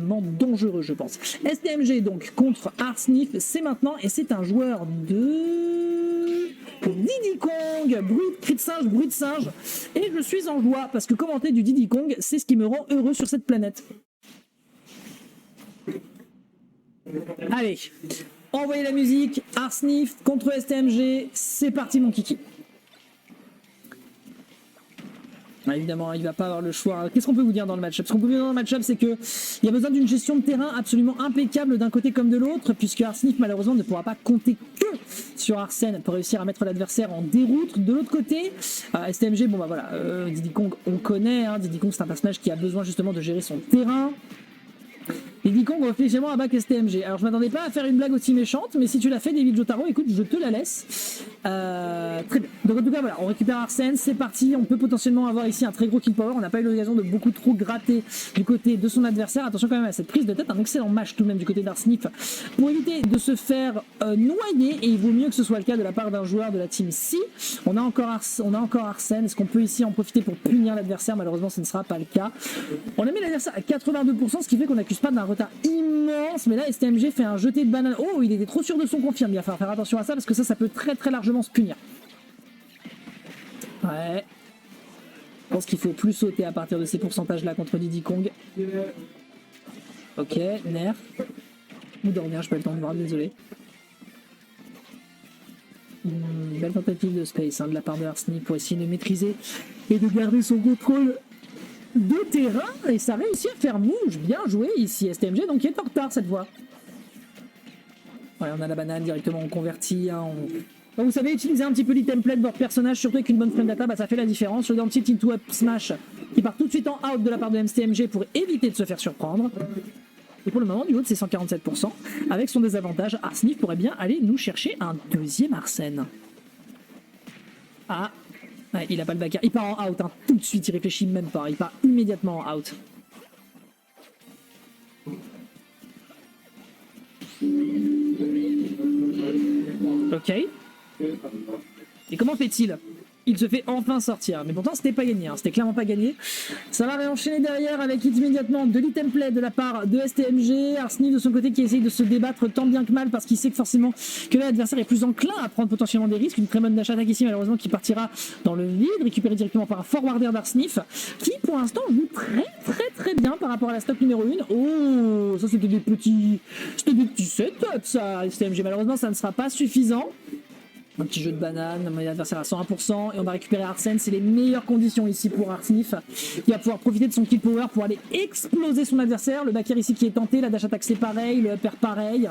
extrêmement dangereux, je pense. STMG donc contre Arsnif, c'est maintenant et c'est un joueur de Diddy Kong, cri de singe, bruit de singe. Et je suis en joie parce que commenter du Diddy Kong, c'est ce qui me rend heureux sur cette planète. Allez, envoyez la musique, Arsnif contre STMG, c'est parti mon kiki. Évidemment, il va pas avoir le choix. Qu'est-ce qu'on peut vous dire dans le match-up? Ce qu'on peut vous dire dans le match-up, c'est qu'il y a besoin d'une gestion de terrain absolument impeccable d'un côté comme de l'autre, puisque Arsnif, malheureusement, ne pourra pas compter que sur Arsène pour réussir à mettre l'adversaire en déroute. De l'autre côté, STMG, bon bah voilà, Diddy Kong, on connaît, hein, Diddy Kong, c'est un personnage qui a besoin justement de gérer son terrain. Diddy Kong officiellement à back STMG. Alors je m'attendais pas à faire une blague aussi méchante, mais si tu l'as fait, David Jotaro, écoute, je te la laisse. Très bien. Donc en tout cas voilà, on récupère Arsène, c'est parti. On peut potentiellement avoir ici un très gros kill power. On n'a pas eu l'occasion de beaucoup trop gratter du côté de son adversaire. Attention quand même à cette prise de tête, un excellent match tout de même du côté d'Arsnif pour éviter de se faire noyer. Et il vaut mieux que ce soit le cas de la part d'un joueur de la team C. On a encore Arsène. Est-ce qu'on peut ici en profiter pour punir l'adversaire? Malheureusement, ce ne sera pas le cas. On a mis l'adversaire à 82%, ce qui fait qu'on n'accuse pas d'un retard immense, mais là STMG fait un jeté de banane. Oh, il était trop sûr de son confirme. Il va falloir faire attention à ça parce que ça peut très très largement se punir. Ouais. Je pense qu'il faut plus sauter à partir de ces pourcentages là contre Diddy Kong. Ok, nerf. Ou dormir, je pas le temps de voir, désolé. Belle tentative de space hein, de la part de Arsnif pour essayer de maîtriser et de garder son contrôle de terrain, et ça réussit à faire mouche. Bien joué ici STMG, donc il est en retard cette fois. Ouais, on a la banane directement, on convertit. Hein, Donc, vous savez, utiliser un petit peu l'itemplate de votre personnage, surtout avec une bonne frame data, bah, ça fait la différence. Le down tilt into up smash qui part tout de suite en out de la part de STMG pour éviter de se faire surprendre. Et pour le moment, du haut de ses 147%, avec son désavantage, Arsnif pourrait bien aller nous chercher un deuxième Arsène. Ah, ouais, il a pas le backer. Il part en out, hein, tout de suite, il réfléchit même pas. Il part immédiatement en out. Ok. Et comment fait-il? Il se fait enfin sortir, mais pourtant c'était pas gagné, hein. C'était clairement pas gagné. Ça va réenchaîner derrière avec immédiatement de l'itemplay de la part de STMG, Arsnif de son côté qui essaye de se débattre tant bien que mal parce qu'il sait que forcément que l'adversaire est plus enclin à prendre potentiellement des risques. Une très bonne dash attack ici malheureusement qui partira dans le vide, récupéré directement par un forwarder d'Arsnif qui pour l'instant joue très bien par rapport à la stock numéro 1. Oh, ça c'était des petits setups ça, STMG. Malheureusement ça ne sera pas suffisant. Un petit jeu de banane, l'adversaire à 101% et on va récupérer Arsène. C'est les meilleures conditions ici pour Arsnif qui va pouvoir profiter de son kill power pour aller exploser son adversaire. Le backer ici qui est tenté, la dash attack c'est pareil, le upper pareil.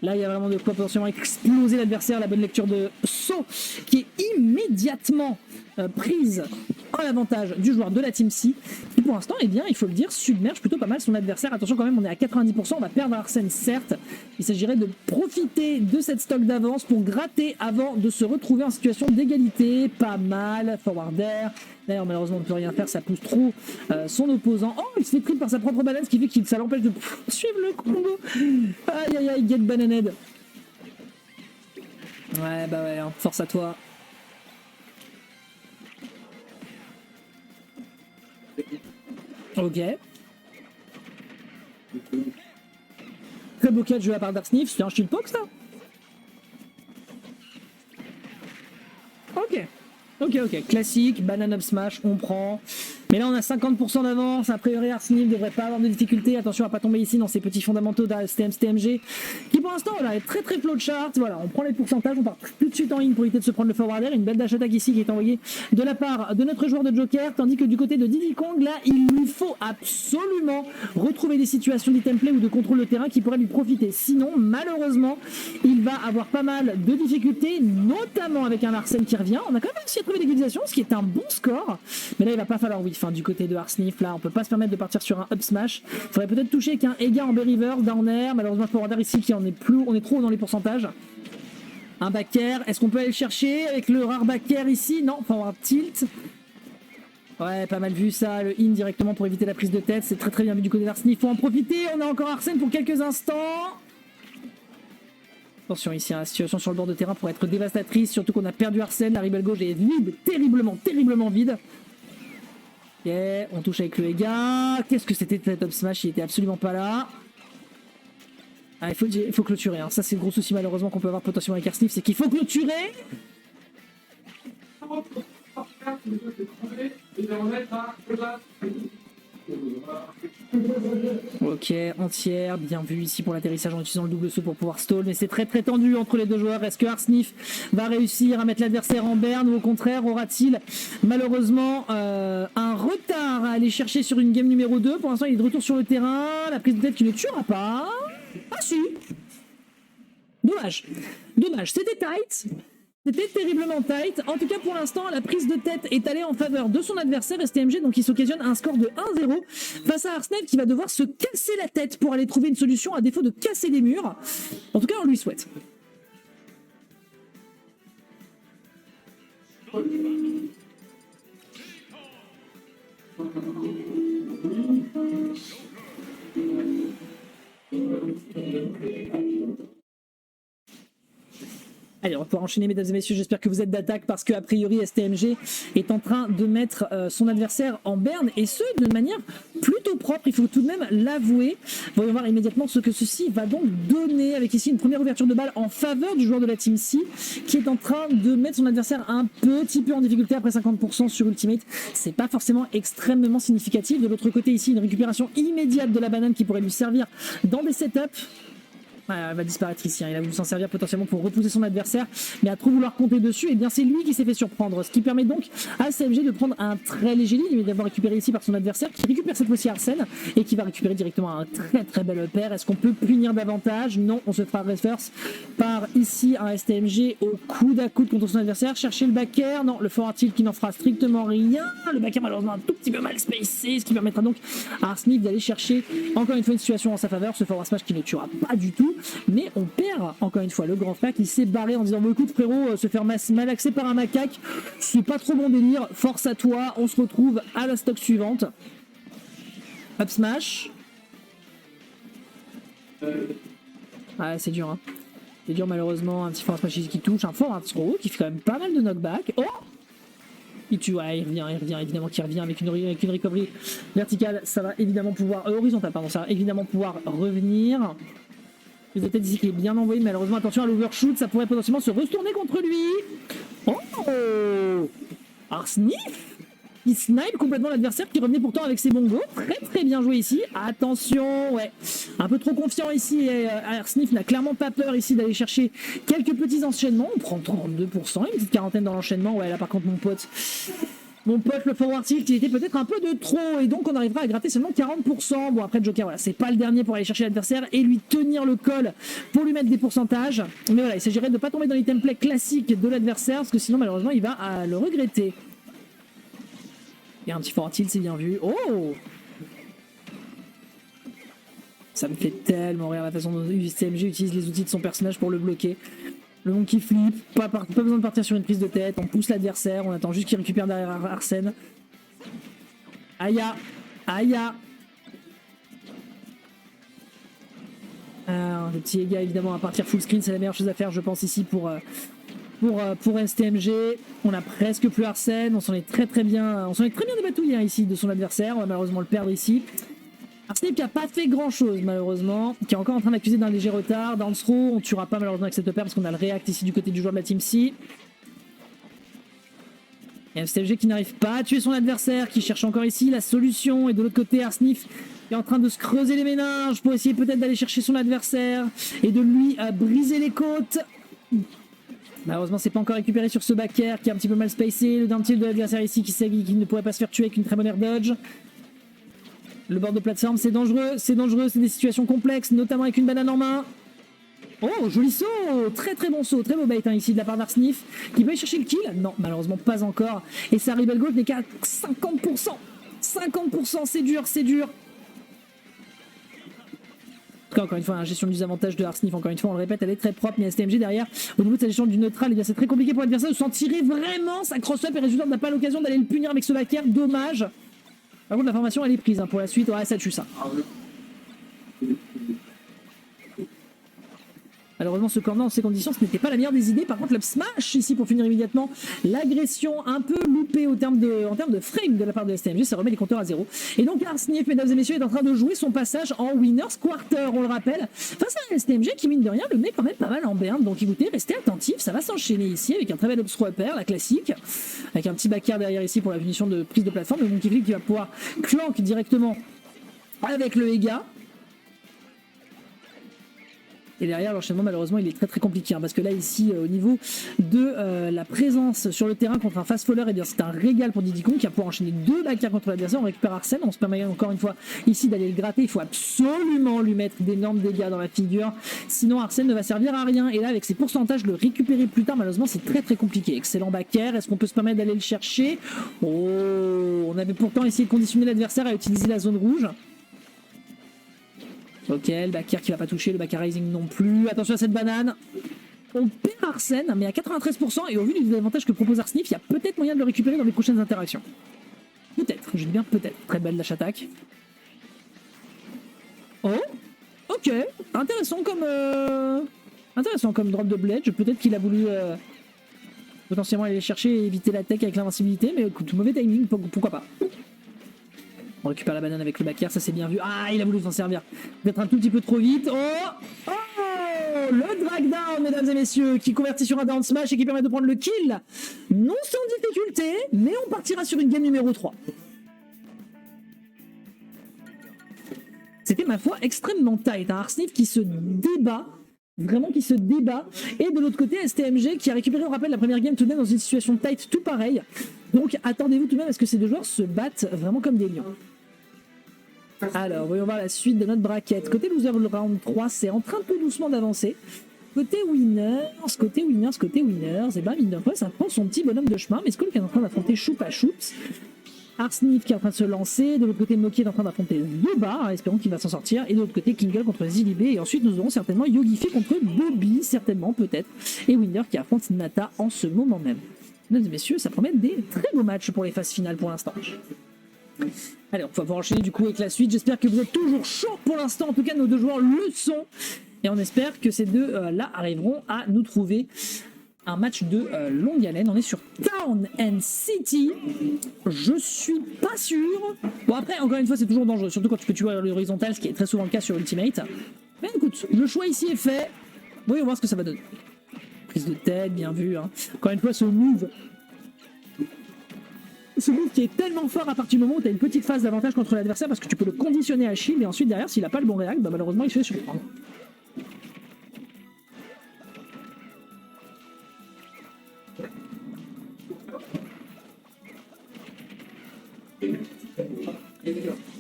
Là il y a vraiment de quoi potentiellement exploser l'adversaire. La bonne lecture de saut qui est immédiatement prise en avantage du joueur de la Team C qui pour l'instant, eh bien, il faut le dire, submerge plutôt pas mal son adversaire. Attention quand même, on est à 90%, on va perdre Arsène certes. Il s'agirait de profiter de cette stock d'avance pour gratter avant de se retrouver en situation d'égalité. Pas mal, forwarder. D'ailleurs malheureusement on ne peut rien faire, ça pousse trop son opposant. Oh, il se fait trip par sa propre banane, ce qui fait que ça l'empêche de suivre le combo. Aïe aïe aïe, get bananed. Ouais bah ouais, hein, force à toi. Ok. Très beau catch de la part d'Arsnif, c'est un shield poke ça. Ok, classique, banane up smash, on prend. Mais là on a 50% d'avance, a priori Arsnif ne devrait pas avoir de difficulté, attention à pas tomber ici dans ces petits fondamentaux d'STMG qui pour l'instant voilà, est très flowchart, voilà, on prend les pourcentages, on part tout de suite en in pour éviter de se prendre le forwarder, une belle dash attack ici qui est envoyée de la part de notre joueur de Joker, tandis que du côté de Diddy Kong, là il lui faut absolument retrouver des situations d'itemplay ou de contrôle de terrain qui pourraient lui profiter, sinon malheureusement il va avoir pas mal de difficultés, notamment avec un Arsène qui revient, on a quand même réussi à trouver l'égalisation, ce qui est un bon score, mais là il va pas falloir whiff. Du côté de Arsnif, là on peut pas se permettre de partir sur un up smash. Il faudrait peut-être toucher avec un Ega en Berryver, down air. Malheureusement pour Forwarder ici qui en est plus, on est trop haut dans les pourcentages. Un back air, est-ce qu'on peut aller le chercher avec le rare back air ici? Non, faut avoir un tilt. Ouais, pas mal vu ça, le in directement pour éviter la prise de tête, c'est très bien vu du côté d'Arsnif, faut en profiter, on a encore Arsène pour quelques instants. Attention ici, hein, la situation sur le bord de terrain pourrait être dévastatrice, surtout qu'on a perdu Arsène, la ribelle gauche est vide, terriblement vide. Ok, on touche avec le Ega. Qu'est-ce que c'était de top smash? Il était absolument pas là. Ah, il faut clôturer. Hein. Ça, c'est le gros souci malheureusement qu'on peut avoir potentiellement avec Arsnif, c'est qu'il faut clôturer. Ok, entière, bien vu ici pour l'atterrissage en utilisant le double saut pour pouvoir stall, mais c'est très très tendu entre les deux joueurs. Est-ce que Arsnif va réussir à mettre l'adversaire en berne ou au contraire aura-t-il malheureusement un retard à aller chercher sur une game numéro 2? Pour l'instant il est de retour sur le terrain, la prise de tête qui ne tuera pas. Ah si. Dommage, dommage, c'était tight. C'était terriblement tight. En tout cas, pour l'instant, la prise de tête est allée en faveur de son adversaire STMG, donc il s'occasionne un score de 1-0 face à Arsnef qui va devoir se casser la tête pour aller trouver une solution à défaut de casser des murs. En tout cas, on lui souhaite. Allez, on va pouvoir enchaîner, mesdames et messieurs. J'espère que vous êtes d'attaque parce que, a priori, STMG est en train de mettre son adversaire en berne et ce, de manière plutôt propre. Il faut tout de même l'avouer. Voyons voir immédiatement ce que ceci va donc donner avec ici une première ouverture de balle en faveur du joueur de la Team C qui est en train de mettre son adversaire un petit peu en difficulté après 50% sur Ultimate. C'est pas forcément extrêmement significatif. De l'autre côté, ici, une récupération immédiate de la banane qui pourrait lui servir dans des setups. Elle va disparaître ici, hein. Il a voulu s'en servir potentiellement pour repousser son adversaire, mais à trop vouloir compter dessus, et bien c'est lui qui s'est fait surprendre, ce qui permet donc à SMG de prendre un très léger lead, mais d'avoir récupéré ici par son adversaire, qui récupère cette fois-ci Arsène, et qui va récupérer directement un très très bel pair. Est-ce qu'on peut punir davantage? Non, on se fera reverse par ici un STMG au coude à coude contre son adversaire, chercher le back air, non, le forward tilt qui n'en fera strictement rien, le back air malheureusement un tout petit peu mal spacé, ce qui permettra donc à Arsnif d'aller chercher encore une fois une situation en sa faveur, ce forward smash qui ne tuera pas du tout. Mais on perd encore une fois le grand frère qui s'est barré en disant bon écoute frérot, se faire malaxer par un macaque c'est pas trop bon délire, force à toi, on se retrouve à la stock suivante. Up smash. Ah c'est dur hein. C'est dur malheureusement, un petit forward smash qui touche, un forward throw qui fait quand même pas mal de knockback. Oh il tue, ouais, il revient, évidemment qu'il revient avec une recovery verticale, ça va évidemment pouvoir, horizontale pardon, ça va évidemment pouvoir revenir. Il était ici qui est bien envoyé, malheureusement attention à l'overshoot, ça pourrait potentiellement se retourner contre lui. Oh Arsnif il snipe complètement l'adversaire qui revenait pourtant avec ses bongos. Très très bien joué ici. Attention, ouais. Un peu trop confiant ici. Arsnif n'a clairement pas peur ici d'aller chercher quelques petits enchaînements. On prend 32%, une petite quarantaine dans l'enchaînement. Ouais, là par contre mon pote, le forward tilt, il était peut-être un peu de trop et donc on arrivera à gratter seulement 40%. Bon, après Joker, voilà, c'est pas le dernier pour aller chercher l'adversaire et lui tenir le col pour lui mettre des pourcentages. Mais voilà, il s'agirait de ne pas tomber dans les templates classiques de l'adversaire parce que sinon, malheureusement, il va le regretter. Il y a un petit forward tilt, c'est bien vu. Oh! Ça me fait tellement rire la façon dont UCMG utilise les outils de son personnage pour le bloquer. Le monde qui flippe, pas besoin de partir sur une prise de tête, on pousse l'adversaire, on attend juste qu'il récupère derrière Arsène. Aya, Aya. Alors, le petit gars évidemment à partir full screen, c'est la meilleure chose à faire je pense ici pour STMG. On a presque plus Arsène, on s'en est très bien débatouillé hein, ici de son adversaire, on va malheureusement le perdre ici. Arsnif qui a pas fait grand chose malheureusement, qui est encore en train d'accuser d'un léger retard. Down throw, on tuera pas malheureusement avec cette paire parce qu'on a le react ici du côté du joueur de la Team C. Et STMG qui n'arrive pas à tuer son adversaire, qui cherche encore ici la solution. Et de l'autre côté, Arsnif qui est en train de se creuser les méninges pour essayer peut-être d'aller chercher son adversaire et de lui briser les côtes. Malheureusement, c'est pas encore récupéré sur ce back air qui est un petit peu mal spacé. Le down tilt de l'adversaire ici qui ne pourrait pas se faire tuer avec une très bonne air dodge. Le bord de plateforme, c'est dangereux, c'est des situations complexes, notamment avec une banane en main. Oh, joli saut, très bon saut, très beau bait hein, ici de la part d'Arsnif, qui peut aller chercher le kill. Non, malheureusement pas encore. Et sa Rebel Gold n'est qu'à 50%. 50%, c'est dur, c'est dur. Encore une fois, la gestion du désavantage de Arsnif, encore une fois, on le répète, elle est très propre, mais STMG derrière, au niveau de sa gestion du neutral, eh bien c'est très compliqué pour l'adversaire de s'en tirer vraiment sa cross-up et résultat, on n'a pas l'occasion d'aller le punir avec ce back air, dommage. Par contre, la formation elle est prise hein, pour la suite. Ouais, ça tue ça. Malheureusement, ce corner dans ces conditions, ce n'était pas la meilleure des idées. Par contre, le smash ici pour finir immédiatement. L'agression un peu loupée en termes de frame de la part de STMG, ça remet les compteurs à zéro. Et donc Arsnif, mesdames et messieurs, est en train de jouer son passage en Winners Quarter, on le rappelle, face à un STMG qui, mine de rien, le met quand même pas mal en berne. Donc écoutez, restez attentifs, ça va s'enchaîner ici avec un très bel obstro upper, la classique, avec un petit backer derrière ici pour la punition de prise de plateforme. Le Monkey Flip qui va pouvoir clank directement avec le Ega. Et derrière, l'enchaînement, malheureusement, il est très très compliqué. Hein, parce que là, ici, au niveau de la présence sur le terrain contre un fast faller, eh bien, c'est un régal pour Diddy Kong qui va pouvoir enchaîner 2 backers contre l'adversaire. On récupère Arsène. On se permet encore une fois ici d'aller le gratter. Il faut absolument lui mettre d'énormes dégâts dans la figure. Sinon, Arsène ne va servir à rien. Et là, avec ses pourcentages, le récupérer plus tard, malheureusement, c'est très très compliqué. Excellent backer. Est-ce qu'on peut se permettre d'aller le chercher? Oh, on avait pourtant essayé de conditionner l'adversaire à utiliser la zone rouge. Ok, le backer qui va pas toucher, le backer rising non plus. Attention à cette banane. On perd Arsène, mais à 93%, et au vu du désavantage que propose Arsnif, il y a peut-être moyen de le récupérer dans les prochaines interactions. Peut-être, je dis bien peut-être. Très belle dash attaque. Oh, ok, intéressant comme drop de Bledge. Peut-être qu'il a voulu potentiellement aller chercher et éviter la tech avec l'invincibilité, mais écoute, mauvais timing, pourquoi pas. On récupère la banane avec le backer, ça c'est bien vu. Ah, il a voulu s'en servir. Peut-être un tout petit peu trop vite. Oh, le drag down, mesdames et messieurs, qui convertit sur un down smash et qui permet de prendre le kill. Non sans difficulté, mais on partira sur une game numéro 3. C'était, ma foi, extrêmement tight. Un Arsnif qui se débat. Vraiment qui se débat. Et de l'autre côté, STMG qui a récupéré, on rappelle, la première game tout de même dans une situation tight tout pareil. Donc attendez-vous tout de même à ce que ces deux joueurs se battent vraiment comme des lions. Alors, voyons voir la suite de notre bracket. Côté loser round 3, c'est en train tout doucement d'avancer. Côté winners, et ben mine de rien, ça prend son petit bonhomme de chemin. Mais Skull qui est en train d'affronter Choupa Choups. Arsnif qui est en train de se lancer, de l'autre côté Moki est en train d'affronter Yoba, espérons qu'il va s'en sortir, et de l'autre côté Kingle contre Zilibé, et ensuite nous aurons certainement Yogifi contre Bobby, certainement, peut-être, et Winder qui affronte Nata en ce moment même. Mesdames et messieurs, ça promet des très beaux matchs pour les phases finales pour l'instant. Allez, on va pouvoir enchaîner du coup avec la suite, j'espère que vous êtes toujours chaud pour l'instant, en tout cas nos deux joueurs le sont, et on espère que ces deux là arriveront à nous trouver un match de longue haleine. On est sur Town and City. Je suis pas sûr. Bon, après, encore une fois, c'est toujours dangereux, surtout quand tu peux tuer à l'horizontale, ce qui est très souvent le cas sur Ultimate. Mais écoute, le choix ici est fait. Voyons voir ce que ça va donner. Prise de tête, bien vu. Hein. Encore une fois, ce move qui est tellement fort à partir du moment où tu as une petite phase d'avantage contre l'adversaire parce que tu peux le conditionner à shield et ensuite derrière, s'il a pas le bon réact, bah, malheureusement, il se fait surprendre.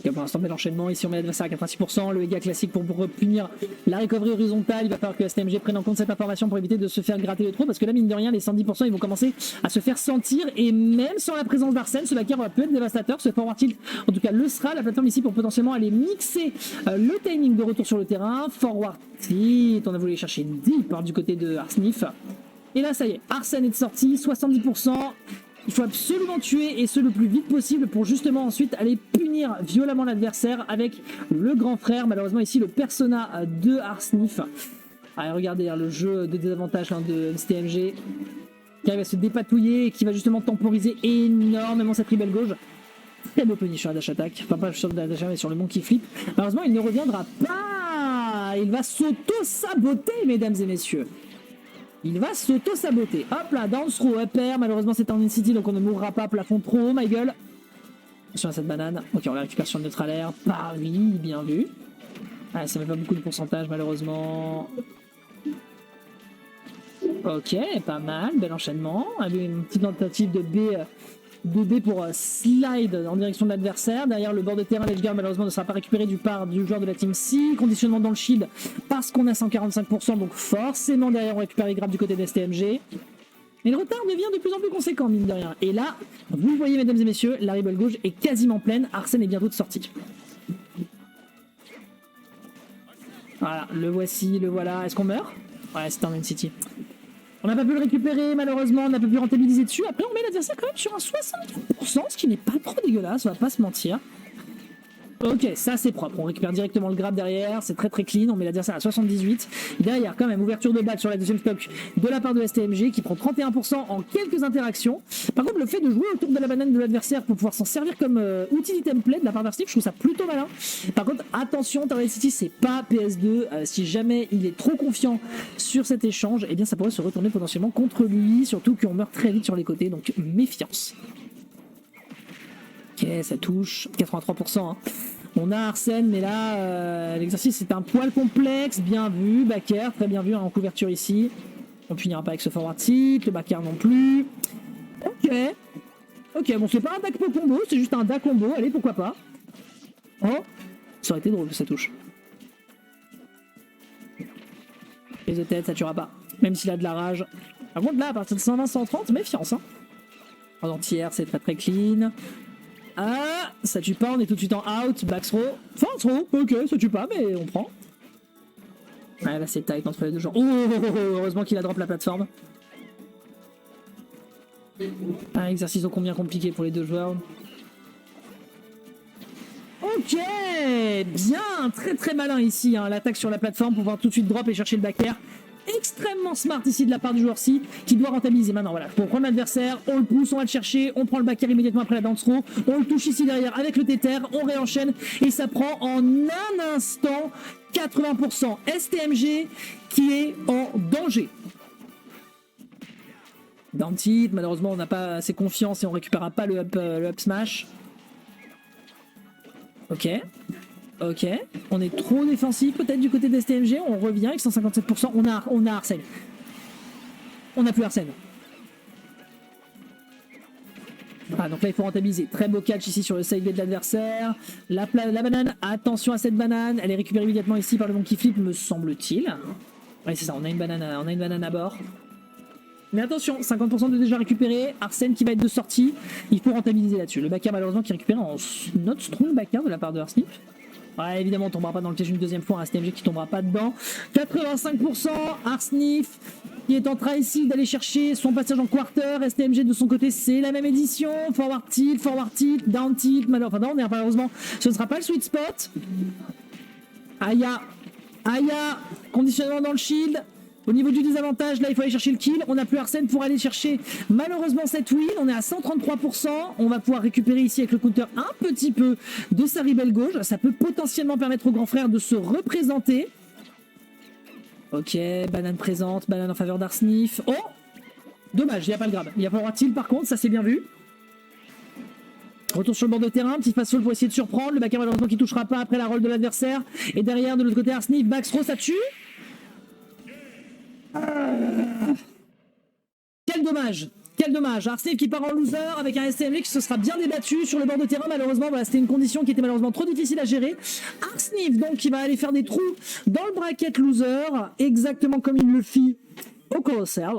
Et pour l'instant, bel enchaînement. Ici, on met l'adversaire à 86%. Le Ega classique pour punir la recovery horizontale. Il va falloir que STMG prenne en compte cette information pour éviter de se faire gratter de trop. Parce que là, mine de rien, les 110%, ils vont commencer à se faire sentir. Et même sans la présence d'Arsène, ce backer peut être dévastateur. Ce forward tilt, en tout cas, le sera. La plateforme ici pour potentiellement aller mixer le timing de retour sur le terrain. Forward tilt, on a voulu aller chercher deep du côté de Arsnif. Et là, ça y est, Arsène est de sortie, 70%. Il faut absolument tuer et ce le plus vite possible pour justement ensuite aller punir violemment l'adversaire avec le grand frère. Malheureusement ici le persona de Arsnif. Allez, regardez hein, le jeu de désavantage hein, de STMG qui arrive à se dépatouiller et qui va justement temporiser énormément cette rebelle gauche. Très beau punish sur la dash attack. Enfin pas sur la dash attack mais sur le monkey flip. Malheureusement il ne reviendra pas. Il va s'auto-saboter mesdames et messieurs. Il va s'auto-saboter. Hop là, down throw, upper. Malheureusement, c'est en City, donc on ne mourra pas. Plafond trop haut, my gueule. Attention à cette banane. Ok, on la récupère sur le neutral air. Paris, bien vu. Ah, ça met pas beaucoup de pourcentage, malheureusement. Ok, pas mal. Bel enchaînement. Une petite tentative de B pour slide en direction de l'adversaire. Derrière le bord de terrain, l'edgeguard malheureusement ne sera pas récupéré du part du joueur de la team C. Conditionnement dans le shield parce qu'on a 145%, donc forcément derrière on récupère les grappes du côté de STMG. Mais le retard devient de plus en plus conséquent, mine de rien. Et là, vous voyez mesdames et messieurs, la rebelle gauche est quasiment pleine. Arsène est bientôt de sortie. Voilà, le voici, le voilà. Est-ce qu'on meurt? Ouais, c'est en City. On n'a pas pu le récupérer, malheureusement, on n'a pas pu rentabiliser dessus. Après, on met l'adversaire quand même sur un 64%, ce qui n'est pas trop dégueulasse, on va pas se mentir. Ok, ça c'est propre. On récupère directement le grab derrière. C'est très très clean. On met l'adversaire à 78. Derrière, quand même, ouverture de balle sur la deuxième stock de la part de STMG qui prend 31% en quelques interactions. Par contre, le fait de jouer autour de la banane de l'adversaire pour pouvoir s'en servir comme outil d'item play de la part d'Arsnif, je trouve ça plutôt malin. Par contre, attention, Terror City, c'est pas PS2. Si jamais il est trop confiant sur cet échange, eh bien ça pourrait se retourner potentiellement contre lui. Surtout qu'on meurt très vite sur les côtés. Donc méfiance. Ok, ça touche 83%. Hein. On a Arsène, mais là, l'exercice est un poil complexe. Bien vu, backer, très bien vu en couverture ici. On finira pas avec ce forward tilt, le backer non plus. Ok. Ok, bon, c'est pas un DAC combo, c'est juste un DAC combo. Allez, pourquoi pas. Oh, ça aurait été drôle que ça touche. Les de tête, ça tuera pas. Même s'il a de la rage. Par contre, là, à partir de 120-130, méfiance. Hein. En entière, c'est très très clean. Ah, ça tue pas, on est tout de suite en out, back throw, forward throw, ok, ça tue pas, mais on prend. Ouais, là c'est tight entre les deux joueurs. Oh, heureusement qu'il a drop la plateforme. Un exercice ô combien compliqué pour les deux joueurs. Ok, bien, très très malin ici, hein, l'attaque sur la plateforme pour pouvoir tout de suite drop et chercher le back air. Extrêmement smart ici de la part du joueur ci qui doit rentabiliser maintenant. Voilà, pour prendre l'adversaire, on le pousse, on va le chercher, on prend le back air immédiatement après la dance throw, on le touche ici derrière avec le tether, on réenchaîne et ça prend en un instant 80%. STMG qui est en danger. Down tilt, malheureusement on n'a pas assez confiance et on récupérera pas le up smash. Ok. Ok, on est trop défensif peut-être du côté de STMG, on revient avec 157%, on a Arsène. On n'a plus Arsène. Ah, donc là il faut rentabiliser. Très beau catch ici sur le side B de l'adversaire. La banane, attention à cette banane, elle est récupérée immédiatement ici par le monkey flip me semble-t-il. Ouais c'est ça, on a une banane à bord. Mais attention, 50% de déjà récupéré, Arsène qui va être de sortie, il faut rentabiliser là-dessus. Le backer malheureusement qui est récupéré en not strong backer de la part de Arsnif. Ouais, évidemment, on tombera pas dans le piège une deuxième fois, un STMG qui tombera pas dedans. 85%, Arsnif qui est en train ici d'aller chercher son passage en quarter. STMG de son côté, c'est la même édition. Forward tilt, down tilt. Malheureusement, ce ne sera pas le sweet spot. Aya, conditionnement dans le shield. Au niveau du désavantage, là il faut aller chercher le kill. On n'a plus Arsène pour aller chercher malheureusement cette win. On est à 133%. On va pouvoir récupérer ici avec le counter un petit peu de sa rebelle gauche. Ça peut potentiellement permettre au grand frère de se représenter. Ok, banane présente, banane en faveur d'Arsnif. Oh, dommage, il n'y a pas le grab. Il n'y a pas le droit de tilt par contre, ça c'est bien vu. Retour sur le bord de terrain, petit fast fall pour essayer de surprendre. Le backer malheureusement qui touchera pas après la roll de l'adversaire. Et derrière de l'autre côté Arsnif, backthrow, ça tue. Quel dommage, quel dommage. Arsnif qui part en loser avec un STMG qui se sera bien débattu sur le bord de terrain. Malheureusement, voilà, c'était une condition qui était malheureusement trop difficile à gérer. Arsnif donc qui va aller faire des trous dans le bracket loser, exactement comme il le fit au Colossal.